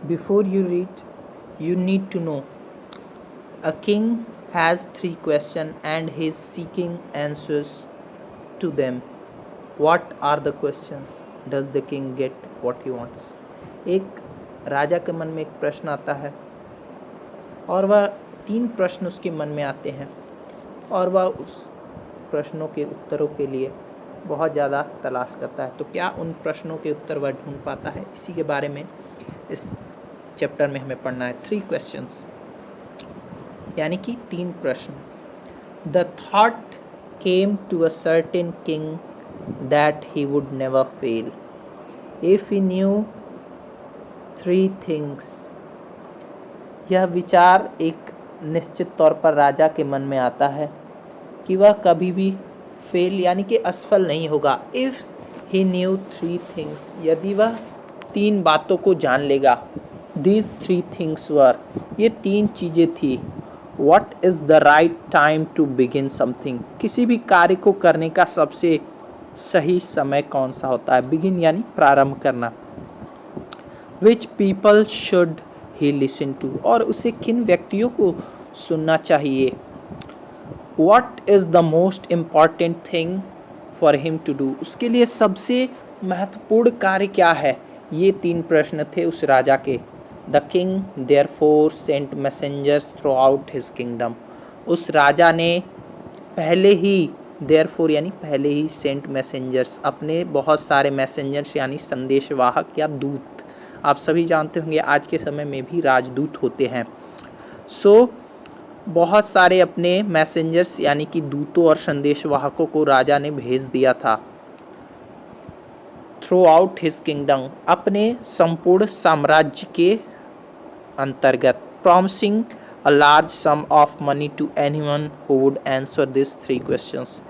Before you read, you need to know. A king has three questions and he is seeking answers to them. What are the questions? Does the king get what he wants? एक राजा के मन में एक प्रश्न आता है और वह तीन प्रश्न उसके मन में आते हैं और वह उस प्रश्नों के उत्तरों के लिए बहुत ज़्यादा तलाश करता है। तो क्या उन प्रश्नों के उत्तर वह ढूंढ पाता है? इसी के बारे में इस चैप्टर में हमें पढ़ना है। 3 क्वेश्चंस यानी कि 3 प्रश्न। The thought came to a certain king that he would never fail if he knew 3 things. यह विचार एक निश्चित तौर पर राजा के मन में आता है कि वह कभी भी फेल यानी कि असफल नहीं होगा। इफ ही न्यू 3 थिंग्स, यदि वह 3 बातों को जान लेगा। These 3 things were, ये 3 चीज़ें थी। What is the right time to begin something? किसी भी कार्य को करने का सबसे सही समय कौन सा होता है? Begin यानी प्रारंभ करना। Which people should he listen to? और उसे किन व्यक्तियों को सुनना चाहिए? What is the most important thing for him to do? उसके लिए सबसे महत्वपूर्ण कार्य क्या है? ये 3 प्रश्न थे उस राजा के। The king therefore sent messengers throughout his kingdom. उस राजा ने पहले ही therefore यानी पहले ही sent messengers, अपने बहुत सारे मैसेंजर्स यानी संदेशवाहक या दूत। आप सभी जानते होंगे आज के समय में भी राजदूत होते हैं। बहुत सारे अपने मैसेंजर्स यानी कि दूतों और संदेशवाहकों को राजा ने भेज दिया था। थ्रू आउट हिज किंगडम, अपने संपूर्ण साम्राज्य के अंतर्गत। Promising a large sum of money to anyone who would answer this 3 questions.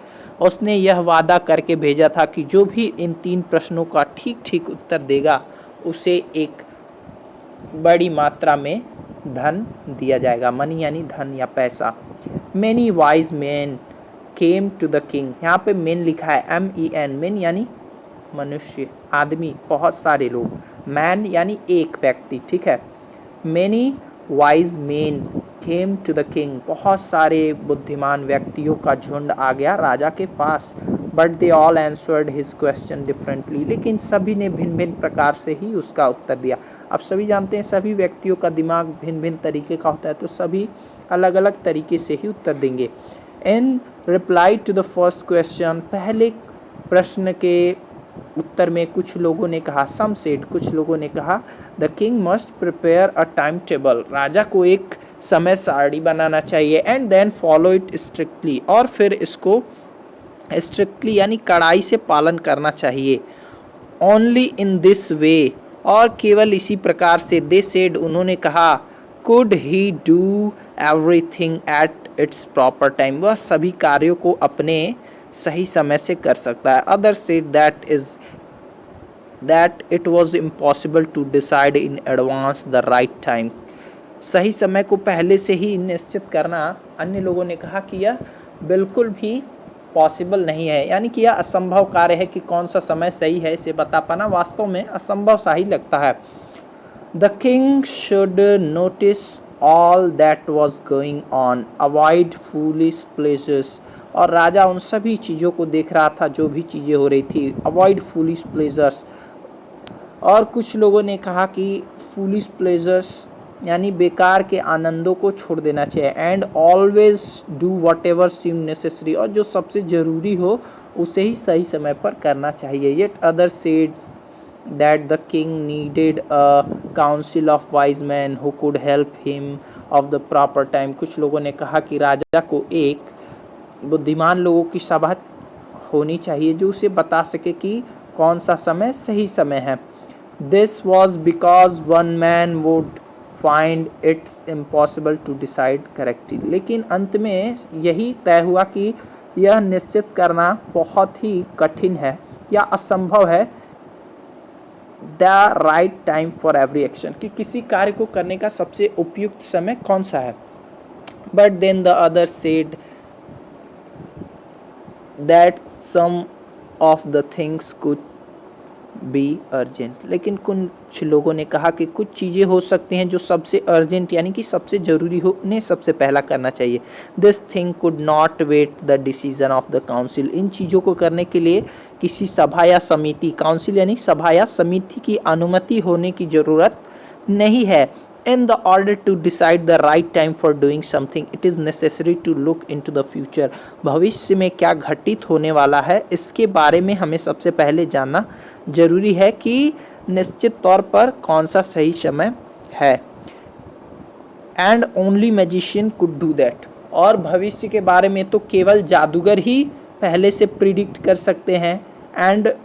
उसने यह वादा करके भेजा था कि जो भी इन 3 प्रश्नों का ठीक ठीक उत्तर देगा उसे एक बड़ी मात्रा में धन दिया जाएगा। मनी यानी धन या पैसा। Many wise man came to the king, यहाँ पे मेन लिखा है MEN, मेन यानी मनुष्य, आदमी, बहुत सारे लोग। मैन यानी एक व्यक्ति, ठीक है। Many wise man came to the king, बहुत सारे बुद्धिमान व्यक्तियों का झुंड आ गया राजा के पास। But they all answered his question differently, लेकिन सभी ने भिन्न भिन्न प्रकार से ही उसका उत्तर दिया। आप सभी जानते हैं सभी व्यक्तियों का दिमाग भिन्न भिन्न तरीके का होता है, तो सभी अलग अलग तरीके से ही उत्तर देंगे। In reply to the first question, पहले प्रश्न के उत्तर में कुछ लोगों ने कहा, सम सेड, कुछ लोगों ने कहा, the king must prepare a time table, राजा को एक समय सारणी बनाना चाहिए। And then follow it strictly, और फिर इसको स्ट्रिक्टली यानी कड़ाई से पालन करना चाहिए। ओनली इन दिस वे, और केवल इसी प्रकार से, दे सेड, उन्होंने कहा, could he do everything at its proper time, वह सभी कार्यों को अपने सही समय से कर सकता है। Other said that it was impossible to decide in advance the right time, सही समय को पहले से ही निश्चित करना अन्य लोगों ने कहा कि यह बिल्कुल भी पॉसिबल नहीं है, यानी कि यह असंभव कार्य है कि कौन सा समय सही है इसे बता पाना वास्तव में असंभव सा ही लगता है। The king should notice all that was going on, avoid foolish pleasures, और राजा उन सभी चीज़ों को देख रहा था जो भी चीज़ें हो रही थी। अवॉइड फूलिश प्लेजर्स, और कुछ लोगों ने कहा कि फूलिश प्लेजर्स यानी बेकार के आनंदों को छोड़ देना चाहिए। And always do whatever seem necessary, और जो सबसे ज़रूरी हो उसे ही सही समय पर करना चाहिए। Yet other said that the king needed a council of wise man who could help him of the proper time, कुछ लोगों ने कहा कि राजा को एक बुद्धिमान लोगों की सभा होनी चाहिए जो उसे बता सके कि कौन सा समय सही समय है। This was because one man would find its impossible to decide correctly, लेकिन अंत में यही तय हुआ कि यह निश्चित करना बहुत ही कठिन है या असंभव है, the right time for every action, कि किसी कार्य को करने का सबसे उपयुक्त समय कौन सा है। But then the other said that some of the things could be urgent. लेकिन कुछ लोगों ने कहा कि कुछ चीज़ें हो सकती हैं जो सबसे अर्जेंट यानी कि सबसे ज़रूरी हो, उन्हें सबसे पहला करना चाहिए। This thing could not wait the decision of the council. इन चीज़ों को करने के लिए किसी सभा या समिति, काउंसिल यानी सभा या समिति की अनुमति होने की ज़रूरत नहीं है। In the order to decide the right time for doing something, it is necessary to look into the future. भविष्य में क्या घटित होने वाला है इसके बारे में हमें सबसे पहले जानना जरूरी है कि निश्चित तौर पर कौन सा सही समय है। And only magician could do that. और भविष्य के बारे में तो केवल जादूगर ही पहले से प्रिडिक्ट कर सकते हैं। And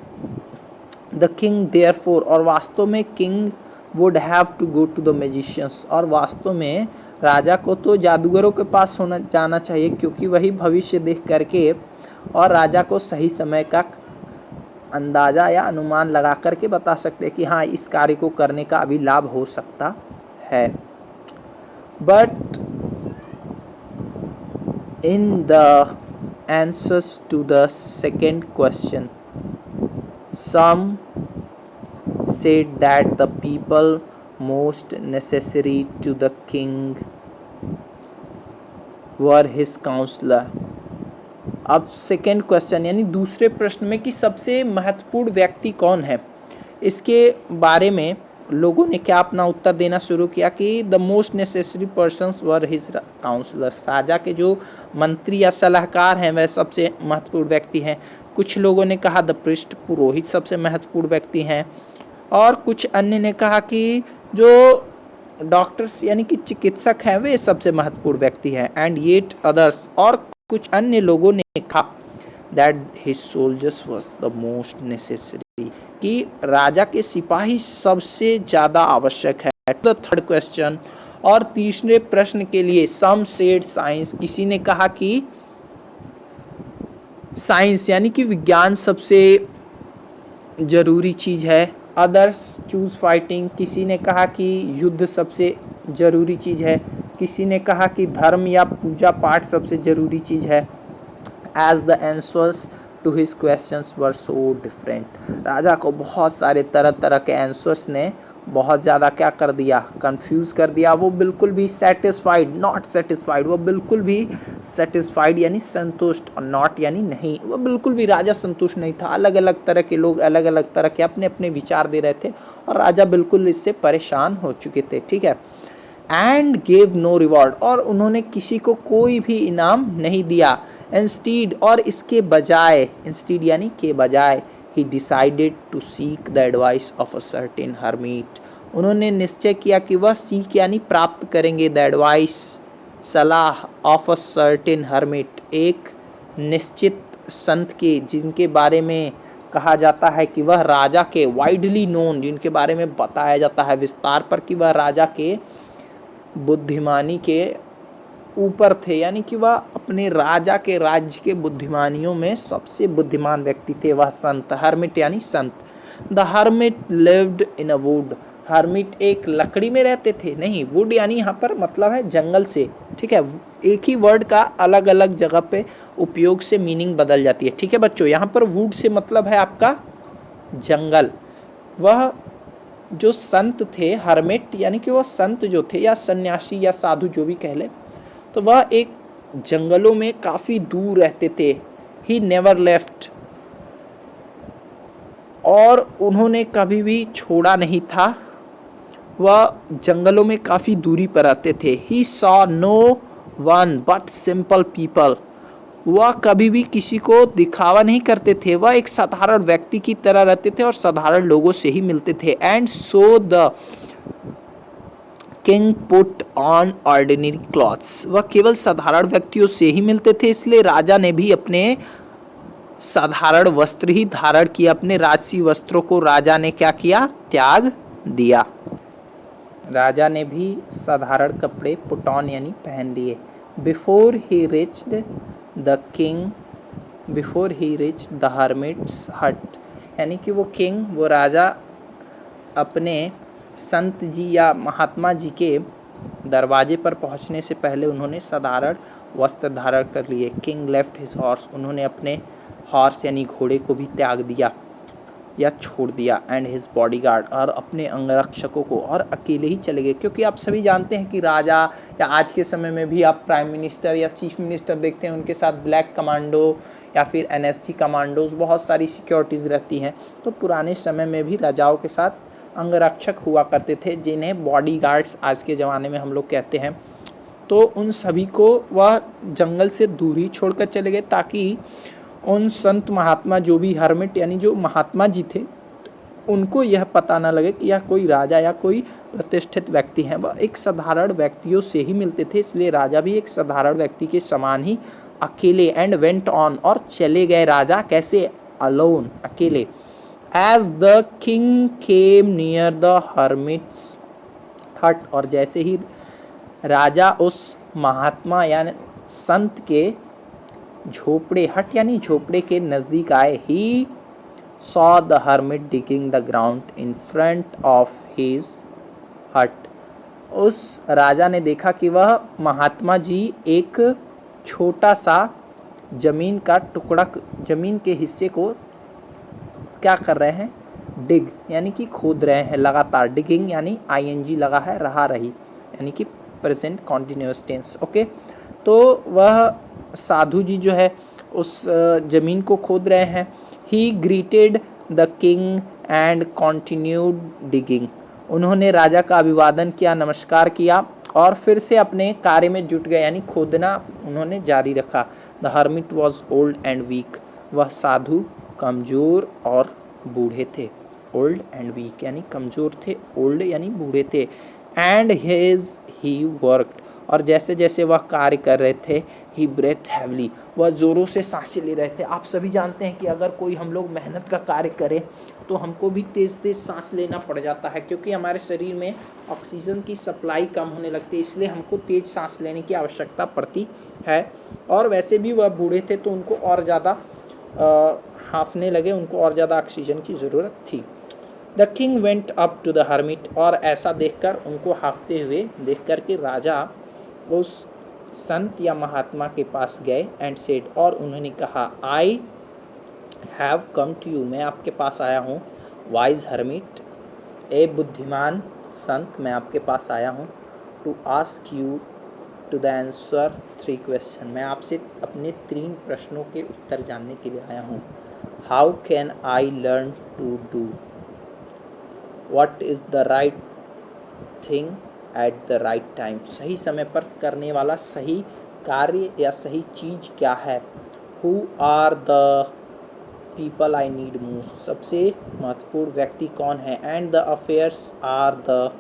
the king therefore, और वास्तव में king would have to go to the magicians, और वास्तव में राजा को तो जादूगरों के पास होना जाना चाहिए, क्योंकि वही भविष्य देख करके और राजा को सही समय का अंदाज़ा या अनुमान लगा करके बता सकते हैं कि हाँ इस कार्य को करने का अभी लाभ हो सकता है। But in the answers to the second question, some said that the people most necessary to the king were his counselor. अब सेकेंड क्वेश्चन यानी दूसरे प्रश्न में कि सबसे महत्वपूर्ण व्यक्ति कौन है, इसके बारे में लोगों ने क्या अपना उत्तर देना शुरू किया कि the most necessary persons were his counsellors. राजा के जो मंत्री या सलाहकार हैं वह सबसे महत्वपूर्ण व्यक्ति हैं। कुछ लोगों ने कहा द प्रिस्ट, पुरोहित सबसे महत्वपूर्ण व्यक्ति हैं, और कुछ अन्य ने कहा कि जो डॉक्टर्स यानी कि चिकित्सक हैं वे सबसे महत्वपूर्ण व्यक्ति हैं। एंड येट अदर्स, और कुछ अन्य लोगों ने कहा that his soldiers was the most necessary, कि राजा के सिपाही सबसे ज़्यादा आवश्यक है। द थर्ड क्वेश्चन, और तीसरे प्रश्न के लिए सम सेड साइंस, किसी ने कहा कि साइंस यानी कि विज्ञान सबसे ज़रूरी चीज़ है। अदर्स चूज फाइटिंग, किसी ने कहा कि युद्ध सबसे ज़रूरी चीज़ है। किसी ने कहा कि धर्म या पूजा पाठ सबसे ज़रूरी चीज़ है। As the answers to his questions were so different, राजा को बहुत सारे तरह तरह के आंसर्स ने बहुत ज़्यादा क्या कर दिया, कंफ्यूज कर दिया। वो बिल्कुल भी सेटिस्फाइड, नॉट सेटिस्फाइड, वो बिल्कुल भी सेटिस्फाइड यानी संतुष्ट, और नॉट यानी नहीं, वो बिल्कुल भी राजा संतुष्ट नहीं था। अलग अलग तरह के लोग अलग अलग तरह के अपने अपने विचार दे रहे थे और राजा बिल्कुल इससे परेशान हो चुके थे। ठीक है। एंड गेव नो रिवॉर्ड, और उन्होंने किसी को कोई भी इनाम नहीं दिया। इंस्टीड, और इसके बजाय, इंस्टीड यानी के बजाय, he decided to seek the advice of a certain hermit, उन्होंने निश्चय किया कि वह सीख यानी प्राप्त करेंगे द एडवाइस, सलाह, ऑफ अ सर्टेन हर्मिट, एक निश्चित संत के, जिनके बारे में कहा जाता है कि वह राजा के वाइडली नोन, जिनके बारे में बताया जाता है विस्तार पर कि वह राजा के बुद्धिमानी के ऊपर थे, यानी कि वह अपने राजा के राज्य के बुद्धिमानियों में सबसे बुद्धिमान व्यक्ति थे, वह संत। हर्मिट यानी संत। The hermit lived in a would, hermit एक लकड़ी में रहते थे, नहीं, वुड यानी यहाँ पर मतलब है जंगल से। ठीक है, एक ही वर्ड का अलग अलग जगह पे उपयोग से मीनिंग बदल जाती है। ठीक है बच्चों, यहाँ पर वुड से मतलब है आपका जंगल। वह जो संत थे, हर्मिट यानी कि वह संत जो थे या सन्यासी या साधु जो भी कह ले, तो वह एक जंगलों में काफ़ी दूर रहते थे। ही नेवर लेफ्ट, और उन्होंने कभी भी छोड़ा नहीं था, वह जंगलों में काफ़ी दूरी पर रहते थे। He saw no one but simple people, वह कभी भी किसी को दिखावा नहीं करते थे, वह एक साधारण व्यक्ति की तरह रहते थे और साधारण लोगों से ही मिलते थे। And so the king put on ordinary clothes, वह केवल साधारण व्यक्तियों से ही मिलते थे, इसलिए राजा ने भी अपने साधारण वस्त्र ही धारण किया। अपने राजसी वस्त्रों को राजा ने क्या किया, त्याग दिया। राजा ने भी साधारण कपड़े पुट ऑन यानी पहन लिए। Before he reached the king, before he reached the hermit's hut, यानी कि वो किंग, वो राजा अपने संत जी या महात्मा जी के दरवाजे पर पहुंचने से पहले उन्होंने साधारण वस्त्र धारण कर लिए। किंग लेफ्ट हिज हॉर्स, उन्होंने अपने हॉर्स यानी घोड़े को भी त्याग दिया। या छोड़ दिया एंड हिज बॉडीगार्ड, और अपने अंगरक्षकों को, और अकेले ही चले गए। क्योंकि आप सभी जानते हैं कि राजा या आज के समय में भी आप प्राइम मिनिस्टर या चीफ मिनिस्टर देखते हैं, उनके साथ ब्लैक कमांडो या फिर एनएसजी कमांडोज, बहुत सारी सिक्योरिटीज़ रहती हैं। तो पुराने समय में भी राजाओं के साथ अंगरक्षक हुआ करते थे, जिन्हें बॉडीगार्ड्स आज के ज़माने में हम लोग कहते हैं। तो उन सभी को वह जंगल से दूर ही छोड़कर चले गए, ताकि उन संत महात्मा, जो भी हर्मिट यानी जो महात्मा जी थे, उनको यह पता न लगे कि यह कोई राजा या कोई प्रतिष्ठित व्यक्ति है। वह एक साधारण व्यक्तियों से ही मिलते थे, इसलिए राजा भी एक साधारण व्यक्ति के समान ही अकेले एंड वेंट ऑन, और चले गए राजा कैसे, अलोन, अकेले। As the king came near the hermit's hut, और जैसे ही राजा उस महात्मा यानी संत के झोपड़े, हट यानी झोपड़े के नज़दीक आए, he saw the hermit digging the ground in front of his हट। उस राजा ने देखा कि वह महात्मा जी एक छोटा सा जमीन का टुकड़ा, जमीन के हिस्से को क्या कर रहे हैं, डिग यानी कि खोद रहे हैं लगातार। डिगिंग यानी आईएनजी लगा है, रहा रही यानी कि प्रेजेंट कॉन्टिन्यूअस टेंस। ओके, तो वह साधु जी जो है उस जमीन को खोद रहे हैं। ही greeted the king and continued digging, उन्होंने राजा का अभिवादन किया, नमस्कार किया, और फिर से अपने कार्य में जुट गए, यानी खोदना उन्होंने जारी रखा। The hermit was old and weak, वह साधु कमज़ोर और बूढ़े थे। ओल्ड एंड वीक यानी कमज़ोर थे, ओल्ड यानी बूढ़े थे। एंड ही वर्कड, और जैसे जैसे वह कार्य कर रहे थे, ही ब्रेथ हैवली, वह ज़ोरों से सांसें ले रहे थे। आप सभी जानते हैं कि अगर कोई हम लोग मेहनत का कार्य करें तो हमको भी तेज़ तेज़ सांस लेना पड़ जाता है, क्योंकि हमारे शरीर में ऑक्सीजन की सप्लाई कम होने लगती है, इसलिए हमको तेज़ सांस लेने की आवश्यकता पड़ती है। और वैसे भी वह बूढ़े थे तो उनको और ज़्यादा हाँफने लगे, उनको और ज़्यादा ऑक्सीजन की ज़रूरत थी। The king went up to the hermit, और ऐसा देखकर, उनको हाँफते हुए देखकर के राजा उस संत या महात्मा के पास गए एंड सेड, और उन्होंने कहा, I have come to you, मैं आपके पास आया हूँ, वाइज हर्मिट, ए बुद्धिमान संत, मैं आपके पास आया हूँ, to ask you to the answer 3 question, मैं आपसे अपने 3 प्रश्नों के उत्तर जानने के लिए आया हूँ। How can I learn to do, what is the right thing at the right time, सही समय पर करने वाला सही कार्य या सही चीज़ क्या है। Who are the people I need most, सबसे महत्वपूर्ण व्यक्ति कौन है। And the affairs are the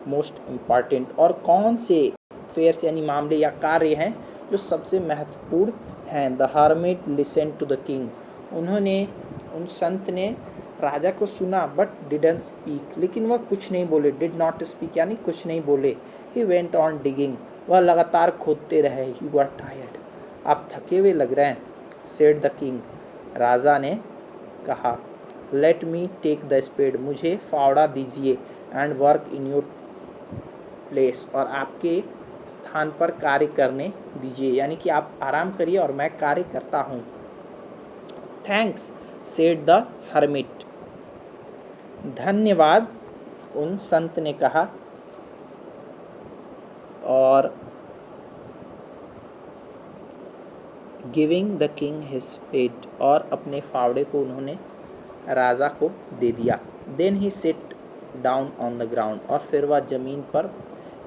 most important, और कौन से अफेयर्स यानी मामले या कार्य हैं जो सबसे महत्वपूर्ण हैं। The hermit listen to the king, उन्होंने, उन संत ने राजा को सुना, बट डिडंट स्पीक, लेकिन वह कुछ नहीं बोले। डिड नॉट स्पीक यानी कुछ नहीं बोले। ही वेंट ऑन डिगिंग, वह लगातार खोदते रहे। यू आर टायर्ड, आप थके हुए लग रहे हैं। सेड द किंग, राजा ने कहा, let me take the spade, मुझे फावड़ा दीजिए, and work in your place, और आपके स्थान पर कार्य करने दीजिए, यानी कि आप आराम करिए और मैं कार्य करता हूँ। थैंक्स सेड द हर्मिट, धन्यवाद, उन संत ने कहा, और giving the king his spade, और अपने फावड़े को उन्होंने राजा को दे दिया। Then he sit down on the ground, और फिर वह जमीन पर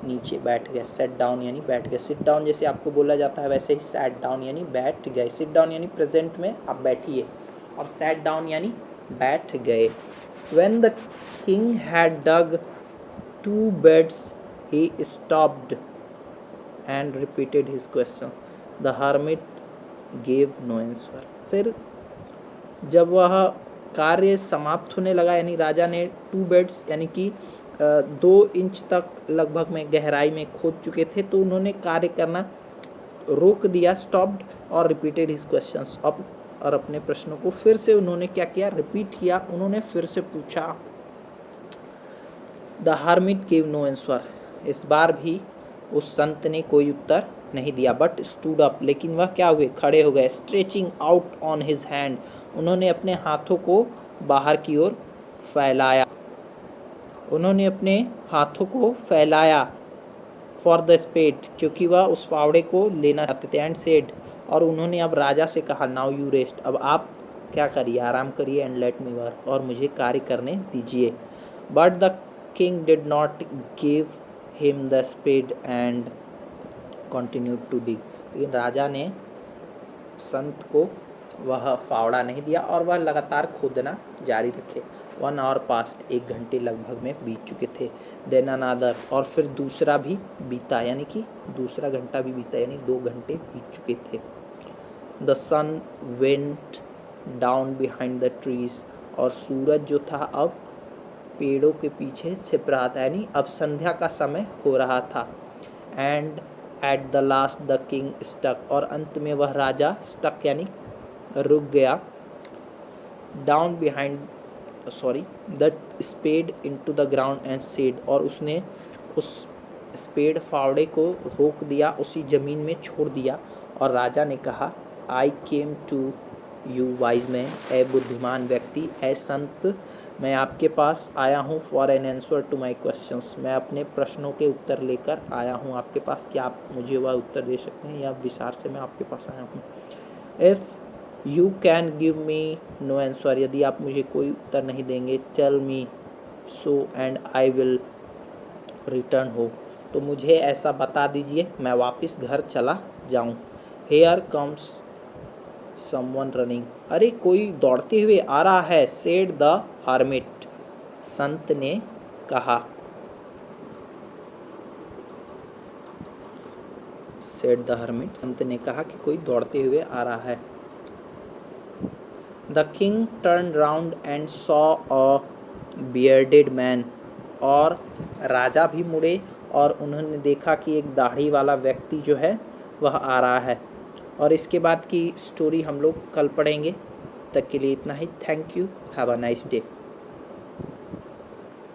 नीचे बैठ गए। सेट डाउन यानी बैठ गए। सिट डाउन जैसे आपको बोला जाता है, वैसे ही सैट डाउन यानी बैठ गए। सिट डाउन यानी प्रेजेंट में आप बैठिए, और सैट डाउन यानी बैठ गए। When the king had dug 2 beds, he stopped and repeated his question. The hermit gave no answer. फिर जब वह कार्य समाप्त होने लगा, यानी राजा ने 2 बेड्स यानी कि 2 इंच तक लगभग में गहराई में खोद चुके थे, तो उन्होंने कार्य करना रोक दिया, स्टॉप्ड, और रिपीटेड हिज क्वेश्चंस, और अपने प्रश्नों को फिर से उन्होंने क्या किया, रिपीट किया। उन्होंने फिर से पूछा। The hermit give no answer, इस बार भी उस संत ने कोई उत्तर नहीं दिया। बट स्टूड अप, लेकिन वह क्या हुए, खड़े हो गए। Stretching out on his hand, उन्होंने अपने हाथों को बाहर की ओर फैलाया। उन्होंने अपने हाथों को फैलाया फॉर द स्पेड, क्योंकि वह उस फावड़े को लेना चाहते थे। एंड सेड, और उन्होंने अब राजा से कहा, नाउ यू रेस्ट, अब आप क्या करिए, आराम करिए। एंड लेट मी वर्क, और मुझे कार्य करने दीजिए। But the king did not give him the spade and continued to dig. लेकिन राजा ने संत को वह फावड़ा नहीं दिया और वह लगातार खोदना जारी रखे। 1 आवर पास्ट, 1 घंटे लगभग में बीत चुके थे। देन अनादर, और फिर दूसरा भी बीता, यानी कि दूसरा घंटा भी बीता, यानी 2 घंटे बीत चुके थे। The sun went down behind the trees, और सूरज जो था अब पेड़ों के पीछे छिप रहा था, यानी अब संध्या का समय हो रहा था। And at the last the king stuck, और अंत में वह राजा स्टक यानी रुक गया। Down behind the spade into the ground and said, और उसने उस स्पेड फावड़े को रोक दिया, उसी जमीन में छोड़ दिया। और राजा ने कहा, I came to you wise man, a बुद्धिमान व्यक्ति, ए संत, मैं आपके पास आया हूँ। For an answer to my questions, मैं अपने प्रश्नों के उत्तर लेकर आया हूँ आपके पास। क्या आप मुझे वह उत्तर दे सकते हैं, या विचार से मैं आपके पास आया हूँ। If you can give me no answer, यदि आप मुझे कोई उत्तर नहीं देंगे, tell me so and I will return home, तो मुझे ऐसा बता दीजिए, मैं वापस घर चला जाऊँ। हेयर कम्स समवन रनिंग, अरे कोई दौड़ते हुए आ रहा है। सेड द हर्मिट, संत ने कहा। सेड द हर्मिट, संत ने कहा कि कोई दौड़ते हुए आ रहा है। The king turn round and saw a bearded man, और राजा भी मुड़े और उन्होंने देखा कि एक दाढ़ी वाला व्यक्ति जो है वह आ रहा है। और इसके बाद की स्टोरी हम लोग कल पढ़ेंगे। तक के लिए इतना ही। Thank you, have a nice day.